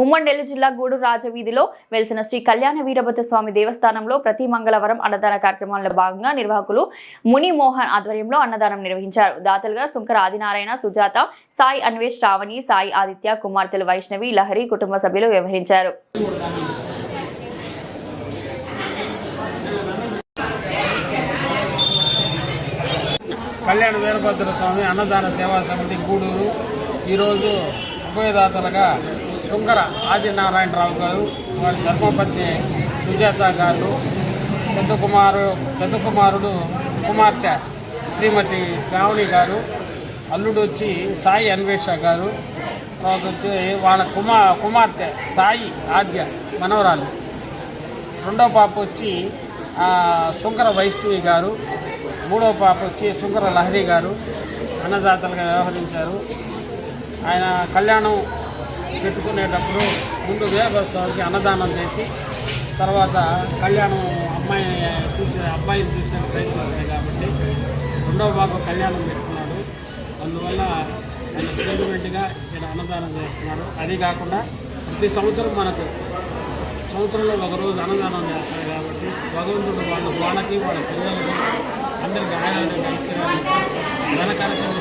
ఉమ్మడి నెల్లూరు జిల్లా గూడూరు రాజవీధిలో వెలిసిన శ్రీ కళ్యాణ వీరభద్ర స్వామి దేవస్థానంలో ప్రతి మంగళవారం అన్నదాన కార్యక్రమంలో భాగంగా నిర్వాహకులు ముని మోహన్ ఆధ్వర్యంలో అన్నదానం నిర్వహించారు. దాతలుగా సుంకర ఆదినారాయణ, సుజాత, సాయి అన్వేష్, శ్రావణి, సాయి ఆదిత్య, కుమార్తెలు వైష్ణవి, లహరి కుటుంబ సభ్యులు వ్యవహరించారు. కళ్యాణ వీరభద్ర స్వామి అన్నదాన సేవా సమితి గూడూరు ఈరోజు ఉభయదాతలుగా శుంకర ఆదినారాయణరావు గారు, వారి ధర్మపత్ని సుజాత గారు, పెద్ద కుమారుడు కుమార్తె శ్రీమతి శ్రావణి గారు, అల్లుడు వచ్చి సాయి అన్వేష గారు, తర్వాత వచ్చి వాళ్ళ కుమార్తె సాయి ఆద్య మనవరాలు, రెండో పాప వచ్చి శుంకర వైష్ణవి గారు, మూడో పాప వచ్చి శుంకర లహరి గారు అన్నదాతలుగా వ్యవహరించారు. ఆయన కళ్యాణం పెట్టుకునేటప్పుడు ముందు వీరభద్రస్వామికి అన్నదానం చేసి తర్వాత కళ్యాణం అబ్బాయిని చూసే ప్రయత్నిస్తాయి కాబట్టి రెండవ భాగం కళ్యాణం పెట్టుకున్నాడు. అందువల్ల ఆయన సెంటిమెంట్గా ఇక్కడ అన్నదానం చేస్తున్నారు. అది కాకుండా ప్రతి సంవత్సరం సంవత్సరంలో ఒకరోజు అన్నదానం చేస్తారు కాబట్టి భగవంతుడు వాళ్ళకి వాళ్ళ పిల్లలకి అందరికీ ఆరోగ్యం ఐశ్వర్యాలు ధన కార్యక్రమం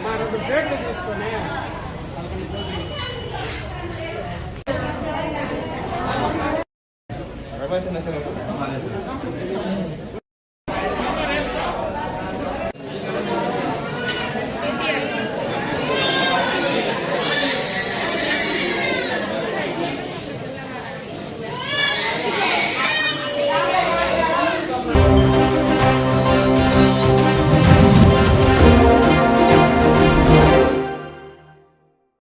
మా రెండు ప్లేట్లు తీసుకొని